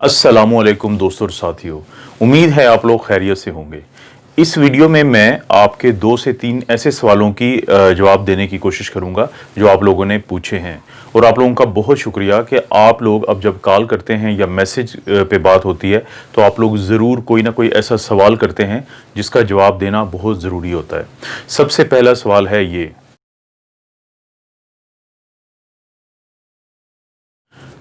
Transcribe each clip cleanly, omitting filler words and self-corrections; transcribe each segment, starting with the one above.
अस्सलामुअलैकुम दोस्तों और साथियों। उम्मीद है आप लोग खैरियत से होंगे। इस वीडियो में मैं आपके 2 से 3 ऐसे सवालों की जवाब देने की कोशिश करूंगा जो आप लोगों ने पूछे हैं। और आप लोगों का बहुत शुक्रिया कि आप लोग अब जब कॉल करते हैं या मैसेज पे बात होती है तो आप लोग ज़रूर कोई ना कोई ऐसा सवाल करते हैं जिसका जवाब देना बहुत ज़रूरी होता है। सबसे पहला सवाल है ये।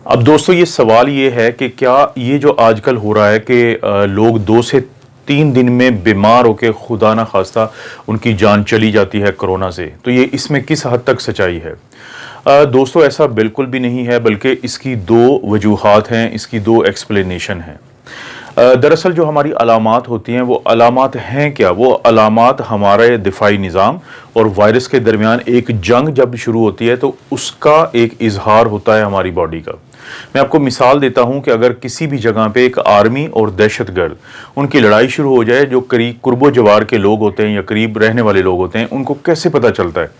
अब दोस्तों ये सवाल ये है कि क्या ये जो आजकल हो रहा है कि लोग 2 से 3 दिन में बीमार होकर खुदा ना खास्ता उनकी जान चली जाती है कोरोना से, तो ये इसमें किस हद तक सच्चाई है? दोस्तों ऐसा बिल्कुल भी नहीं है, बल्कि इसकी दो वजूहात हैं, इसकी दो एक्सप्लेनेशन हैं। दरअसल जो हमारी अलामात होती हैं वो अलामात हैं क्या? वो अलामात हमारे दिफाई निज़ाम और वायरस के दरमियान एक जंग जब शुरू होती है तो उसका एक इजहार होता है हमारी बॉडी का। मैं आपको मिसाल देता हूं कि अगर किसी भी जगह पे एक आर्मी और दहशतगर्द उनकी लड़ाई शुरू हो जाए, जो करीब कुर्बो जवार के लोग होते हैं या करीब रहने वाले लोग होते हैं, उनको कैसे पता चलता है?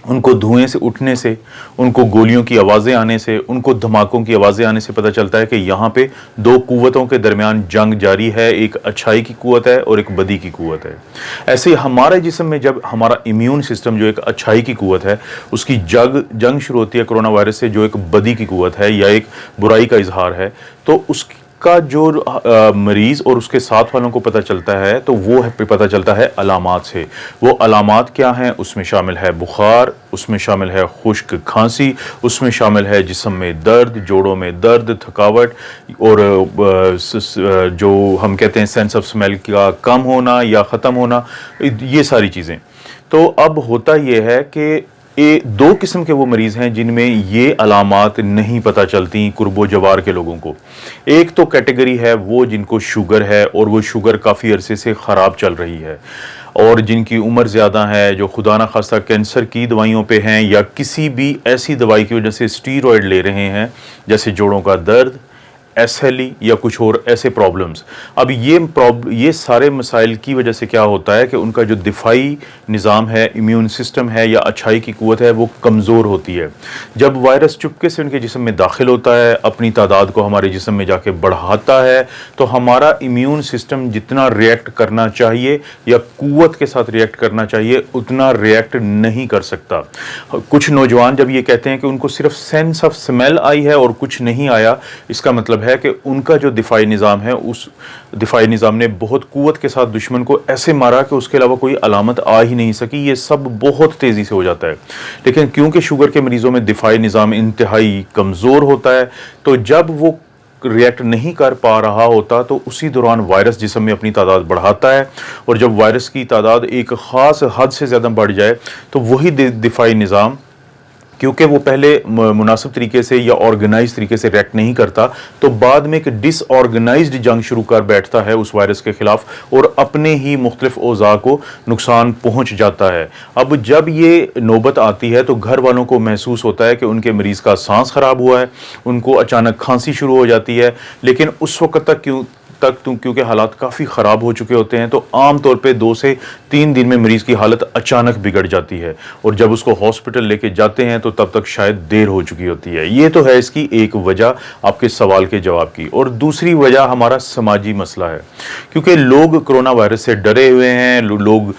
उनको धुएं से उठने से, उनको गोलियों की आवाज़ें आने से, उनको धमाकों की आवाज़ें आने से पता चलता है कि यहाँ पे दो कुव्वतों के दरमियान जंग जारी है। एक अच्छाई की कुव्वत है और एक बदी की कुव्वत है। ऐसे ही हमारे जिस्म में जब हमारा इम्यून सिस्टम जो एक अच्छाई की कुव्वत है उसकी जंग शुरू होती है कोरोना वायरस से, जो एक बदी की कुव्वत है या एक बुराई का इजहार है, तो उसकी का जो मरीज और उसके साथ वालों को पता चलता है तो वो पता चलता है अलामात से। वो अलामात क्या हैं? उसमें शामिल है बुखार, उसमें शामिल है खुश्क खांसी, उसमें शामिल है जिस्म में दर्द, जोड़ों में दर्द, थकावट और जो हम कहते हैं सेंस ऑफ स्मेल का कम होना या ख़त्म होना, ये सारी चीज़ें। तो अब होता यह है कि दो किस्म के वो मरीज़ हैं जिनमें ये अलामात नहीं पता चलती कुर्बो जवार के लोगों को। एक तो कैटेगरी है वो जिनको शुगर है और वो शुगर काफ़ी अरसे से ख़राब चल रही है, और जिनकी उम्र ज़्यादा है, जो खुदा ना खास्ता कैंसर की दवाइयों पे हैं या किसी भी ऐसी दवाई की वजह से स्टीरॉयड ले रहे हैं, जैसे जोड़ों का दर्द, एसएलई या कुछ और ऐसे प्रॉब्लम्स। अब ये सारे मसाइल की वजह से क्या होता है कि उनका जो दिफाई निज़ाम है, इम्यून सिस्टम है या अच्छाई की कुव्वत है, वो कमज़ोर होती है। जब वायरस चुपके से उनके जिस्म में दाखिल होता है, अपनी तादाद को हमारे जिस्म में जाके बढ़ाता है, तो हमारा इम्यून सिस्टम जितना रिएक्ट करना चाहिए या कुव्वत के साथ रिएक्ट करना चाहिए उतना रिएक्ट नहीं कर सकता। कुछ नौजवान जब ये कहते हैं कि उनको सिर्फ सेंस ऑफ स्मेल आई है और कुछ नहीं आया, इसका मतलब है कि उनका जो दिफाई निज़ाम है उस दिफाई निज़ाम ने बहुत कुव्वत के साथ दुश्मन को ऐसे मारा कि उसके अलावा कोई अलामत आ ही नहीं सकी। ये सब बहुत तेज़ी से हो जाता है। लेकिन क्योंकि शुगर के मरीज़ों में दिफाई निज़ाम इंतहाई कमज़ोर होता है, तो जब वो रिएक्ट नहीं कर पा रहा होता तो उसी दौरान वायरस जिस्म में अपनी तादाद बढ़ाता है, और जब वायरस की तादाद एक ख़ास हद से ज़्यादा बढ़ जाए तो वही दिफाई निज़ाम, क्योंकि वो पहले मुनासिब तरीके से या ऑर्गेनाइज तरीके से रिएक्ट नहीं करता, तो बाद में एक डिसऑर्गेनाइज्ड जंग शुरू कर बैठता है उस वायरस के खिलाफ और अपने ही मुख्तलिफ औज़ा को नुकसान पहुंच जाता है। अब जब ये नौबत आती है तो घर वालों को महसूस होता है कि उनके मरीज़ का सांस ख़राब हुआ है, उनको अचानक खांसी शुरू हो जाती है, लेकिन उस वक्त तक क्योंकि हालात काफ़ी ख़राब हो चुके होते हैं, तो आम तौर पे 2 से 3 दिन में मरीज़ की हालत अचानक बिगड़ जाती है, और जब उसको हॉस्पिटल लेके जाते हैं तो तब तक शायद देर हो चुकी होती है। ये तो है इसकी एक वजह आपके सवाल के जवाब की। और दूसरी वजह हमारा समाजी मसला है, क्योंकि लोग कोरोना वायरस से डरे हुए हैं, लोग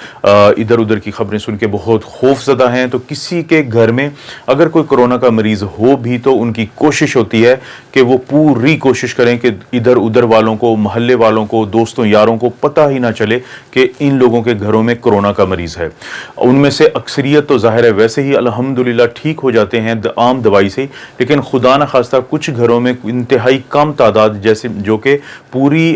इधर उधर की खबरें सुन के बहुत खौफजदा हैं। तो किसी के घर में अगर कोई कोरोना का मरीज़ हो भी तो उनकी कोशिश होती है कि वो पूरी कोशिश करें कि इधर उधर वालों को, मोहल्ले वालों को, दोस्तों यारों को पता ही ना चले कि इन लोगों के घरों में कोरोना का मरीज़ है। उनमें से अक्सरियत तो ज़ाहिर है वैसे ही अल्हम्दुलिल्लाह ठीक हो जाते हैं आम दवाई से, लेकिन खुदा न खास्ता कुछ घरों में इंतहाई कम तादाद, जैसे जो कि पूरी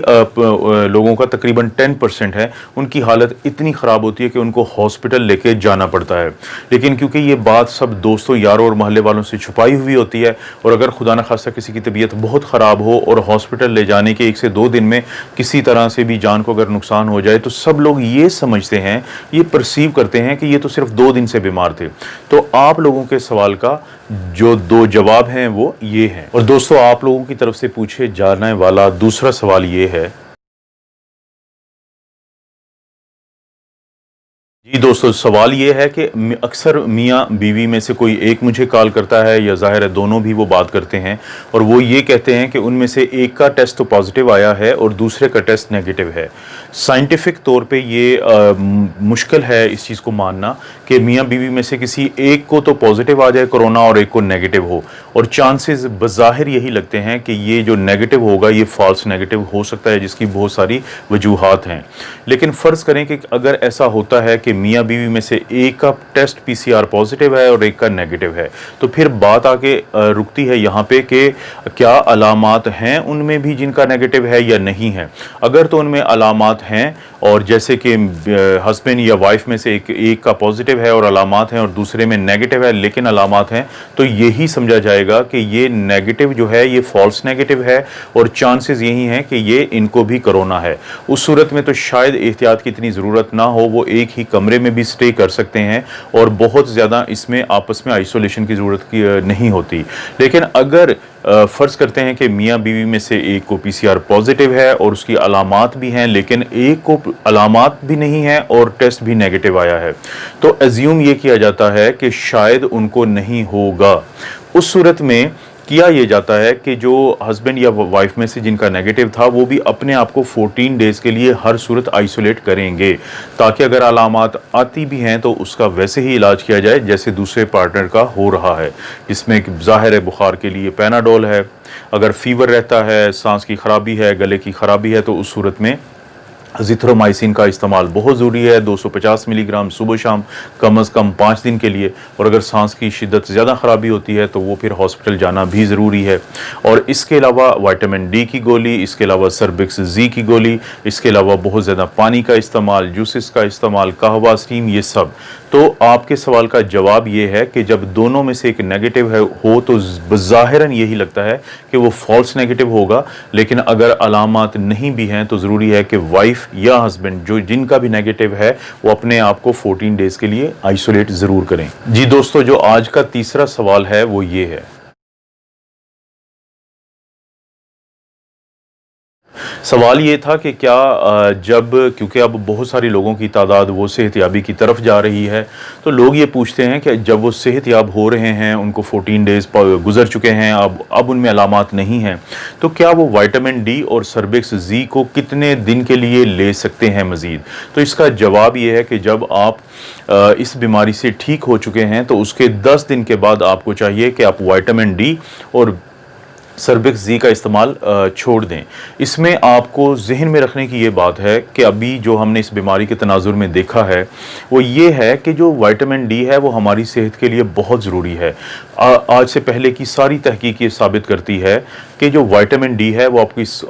लोगों का तकरीबन 10% है, उनकी हालत इतनी ख़राब होती है कि उनको हॉस्पिटल लेके जाना पड़ता है। लेकिन क्योंकि ये बात सब दोस्तों यारों और मोहल्ले वालों से छुपाई हुई होती है, और अगर खुदा न खास्ता किसी की तबीयत बहुत ख़राब हो और हॉस्पिटल ले जाने के 1 से 2 दिन में किसी तरह से भी जान को अगर नुकसान हो जाए, तो सब लोग ये समझते हैं, ये परसीव करते हैं कि ये तो सिर्फ 2 दिन से बीमार थे। तो आप लोगों के सवाल का जो 2 जवाब हैं वो ये हैं। और दोस्तों आप लोगों की तरफ से पूछे जाने वाला दूसरा सवाल ये है जी दोस्तों, सवाल ये है कि अक्सर मियाँ बीवी में से कोई एक मुझे कॉल करता है या ज़ाहिर है दोनों भी वो बात करते हैं और वो ये कहते हैं कि उनमें से एक का टेस्ट तो पॉजिटिव आया है और दूसरे का टेस्ट नेगेटिव है। साइंटिफिक तौर पे ये मुश्किल है इस चीज़ को मानना कि मियाँ बीवी में से किसी एक को तो पॉजिटिव आ जाए कोरोना और एक को नेगेटिव हो, और चांसेस बज़ाहिर यही लगते हैं कि ये जो नेगेटिव होगा ये फॉल्स नेगेटिव हो सकता है, जिसकी बहुत सारी वजूहात हैं। लेकिन फ़र्ज़ करें कि अगर ऐसा होता है कि मियाँ बीवी में से एक का टेस्ट पीसीआर पॉजिटिव है और एक का नेगेटिव है, तो फिर बात आके रुकती है यहाँ पे कि क्या अलामात हैं उनमें भी जिनका नेगेटिव है या नहीं है। अगर तो उनमें अलामात हैं, और जैसे कि हस्बैंड या वाइफ में से एक का पॉजिटिव है और अलामात हैं और दूसरे में नेगेटिव है लेकिन अलामात हैं, तो यही समझा जाएगा कि ये नेगेटिव जो है ये फॉल्स नेगेटिव है और चांसेस यही हैं कि ये इनको भी कोरोना है। उस सूरत में तो शायद एहतियात की इतनी ज़रूरत ना हो, वो एक ही कमरे में भी स्टे कर सकते हैं और बहुत ज़्यादा इसमें आपस में आइसोलेशन की ज़रूरत नहीं होती। लेकिन अगर फ़र्ज़ करते हैं कि मियाँ बीवी में से एक को पीसीआर पॉजिटिव है और उसकी अलामात भी हैं, लेकिन एक को अलामात भी नहीं है और टेस्ट भी नेगेटिव आया है, तो एज्यूम ये किया जाता है कि शायद उनको नहीं होगा। उस सूरत में किया ये जाता है कि जो हस्बैंड या वाइफ में से जिनका नेगेटिव था वो भी अपने आप को 14 डेज़ के लिए हर सूरत आइसोलेट करेंगे, ताकि अगर अलामात आती भी हैं तो उसका वैसे ही इलाज किया जाए जैसे दूसरे पार्टनर का हो रहा है, जिसमें ज़ाहिर है बुखार के लिए पैनाडोल है, अगर फीवर रहता है, सांस की खराबी है, गले की खराबी है, तो उस सूरत में अज़िथ्रोमाइसिन का इस्तेमाल बहुत ज़रूरी है, 250 मिलीग्राम सुबह शाम कम अज़ कम 5 दिन के लिए। और अगर सांस की शिद्दत ज़्यादा ख़राबी होती है तो वो फिर हॉस्पिटल जाना भी ज़रूरी है। और इसके अलावा विटामिन डी की गोली, इसके अलावा सर्बिक्स जी की गोली, इसके अलावा बहुत ज़्यादा पानी का इस्तेमाल, जूसेस का इस्तेमाल, कहवा, स्टीम, ये सब। तो आपके सवाल का जवाब ये है कि जब दोनों में से एक नेगेटिव हो तो ज़ाहिरन यही लगता है कि वो फॉल्स नेगेटिव होगा, लेकिन अगर अलामात नहीं भी हैं तो ज़रूरी है कि वाइफ या हस्बैंड जो जिनका भी नेगेटिव है वो अपने आप को 14 डेज़ के लिए आइसोलेट ज़रूर करें। जी दोस्तों, जो आज का तीसरा सवाल है वो ये है, सवाल ये था कि क्या जब, क्योंकि अब बहुत सारे लोगों की तादाद वो सेहतयाबी की तरफ जा रही है, तो लोग ये पूछते हैं कि जब वो सेहतयाब हो रहे हैं, उनको 14 डेज़ गुजर चुके हैं, अब उनमें अलामात नहीं हैं, तो क्या वो विटामिन डी और सर्बिक्स जी को कितने दिन के लिए ले सकते हैं मज़ीद। तो इसका जवाब ये है कि जब आप इस बीमारी से ठीक हो चुके हैं तो उसके 10 दिन के बाद आपको चाहिए कि आप विटामिन डी और सर्बिक्स जी का इस्तेमाल छोड़ दें। इसमें आपको जहन में रखने की ये बात है कि अभी जो हमने इस बीमारी के तनाजुर में देखा है वो ये है कि जो विटामिन डी है वो हमारी सेहत के लिए बहुत ज़रूरी है। आज से पहले की सारी तहकीक ये साबित करती है कि जो विटामिन डी है वो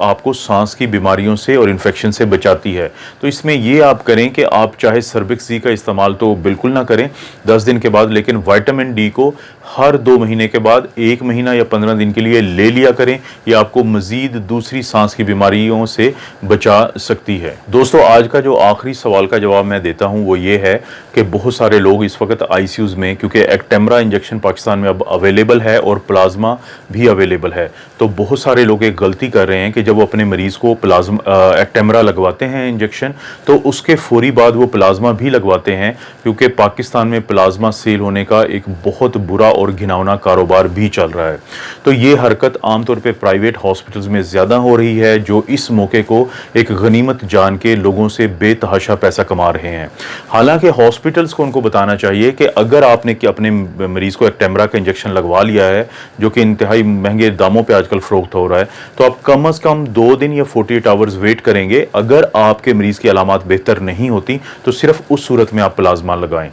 आपको सांस की बीमारियों से और इन्फेक्शन से बचाती है। तो इसमें ये आप करें कि आप चाहे सर्बिक्स जी का इस्तेमाल तो बिल्कुल ना करें 10 दिन के बाद, लेकिन विटामिन डी को हर 2 महीने के बाद 1 महीना या 15 दिन के लिए ले लिया करें। ये आपको मज़ीद दूसरी सांस की बीमारियों से बचा सकती है। दोस्तों, आज का जो आखिरी सवाल का जवाब मैं देता हूँ वो ये है कि बहुत सारे लोग इस वक्त आईसीयूज़ में, क्योंकि एक्टेमरा इंजेक्शन पाकिस्तान में अब अवेलेबल है और प्लाज्मा भी अवेलेबल है, तो बहुत सारे लोग एक गलती कर रहे हैं कि जब वो अपने मरीज़ को एक्टेमरा लगवाते हैं इंजेक्शन, तो उसके फौरी बाद वो प्लाज्मा भी लगवाते हैं, क्योंकि पाकिस्तान में प्लाज्मा सेल होने का एक बहुत बुरा और घिनौना कारोबार भी चल रहा है। तो ये हरकत आमतौर पे प्राइवेट हॉस्पिटल्स में ज़्यादा हो रही है, जो इस मौके को एक गनीमत जान के लोगों से बेतहाशा पैसा कमा रहे हैं। हालांकि हॉस्पिटल्स को उनको बताना चाहिए कि अगर आपने अपने मरीज़ को एक्टेमरा का इंजेक्शन लगवा लिया है, जो कि इंतहाई महंगे दामों पर आजकल फ़रोख्त हो रहा है, तो आप कम अज़ कम 2 दिन या 48 आवर्स वेट करेंगे। अगर आपके मरीज़ की अलामात बेहतर नहीं होती तो सिर्फ उस सूरत में आप प्लाज्मा लगाएं।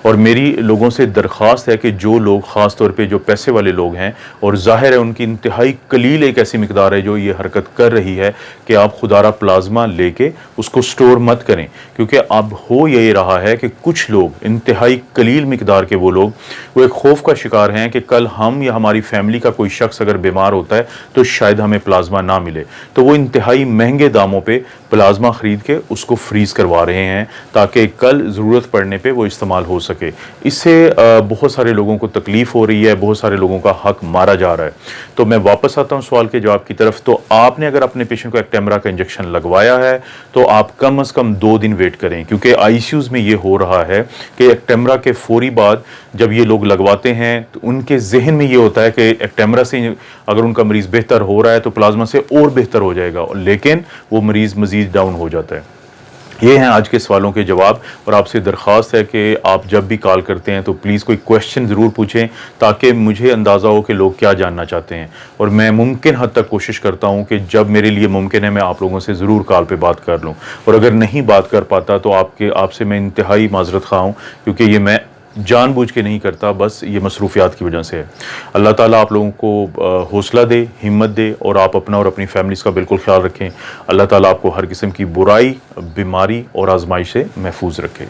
और मेरी लोगों से दरख्वास्त है कि जो लोग, ख़ास तौर पे जो पैसे वाले लोग हैं, और ज़ाहिर है उनकी इंतहाई कलील एक ऐसी मिकदार है जो ये हरकत कर रही है, कि आप खुदारा प्लाज्मा लेके उसको स्टोर मत करें, क्योंकि अब हो यही रहा है कि कुछ लोग, इंतहाई कलील मिकदार के वो लोग, वो एक खौफ का शिकार हैं कि कल हम या हमारी फैमिली का कोई शख्स अगर बीमार होता है तो शायद हमें प्लाज्मा ना मिले, तो वो इंतहाई महंगे दामों पे प्लाज्मा ख़रीद के उसको फ्रीज़ करवा रहे हैं ताकि कल ज़रूरत पड़ने पे वो इस्तेमाल हो सके। इससे बहुत सारे लोगों को तकलीफ तकलीफ़ हो रही है, बहुत सारे लोगों का हक मारा जा रहा है। तो मैं वापस आता हूँ सवाल के जवाब की तरफ। तो आपने अगर अपने पेशेंट को एक्टेमरा का इंजेक्शन लगवाया है तो आप कम से कम 2 दिन वेट करें, क्योंकि आईसीयूज़ में ये हो रहा है कि एक्टेमरा के फौरी बाद जब ये लोग लगवाते हैं तो उनके जहन में ये होता है कि एक्टेमरा से अगर उनका मरीज़ बेहतर हो रहा है तो प्लाज्मा से और बेहतर हो जाएगा, लेकिन वो मरीज़ मज़ीद डाउन हो जाता है। ये हैं आज के सवालों के जवाब, और आपसे दरख्वास्त है कि आप जब भी कॉल करते हैं तो प्लीज़ कोई क्वेश्चन ज़रूर पूछें ताकि मुझे अंदाज़ा हो कि लोग क्या जानना चाहते हैं, और मैं मुमकिन हद तक कोशिश करता हूं कि जब मेरे लिए मुमकिन है मैं आप लोगों से ज़रूर कॉल पे बात कर लूं, और अगर नहीं बात कर पाता तो आपसे मैं इंतहाई माजरत खा हूँ, क्योंकि ये मैं जानबूझ के नहीं करता, बस ये मसरूफियात की वजह से है। अल्लाह ताला आप लोगों को हौसला दे, हिम्मत दे, और आप अपना और अपनी फैमिलीज़ का बिल्कुल ख्याल रखें। अल्लाह ताला आपको हर किस्म की बुराई, बीमारी और आजमाइश से महफूज रखे।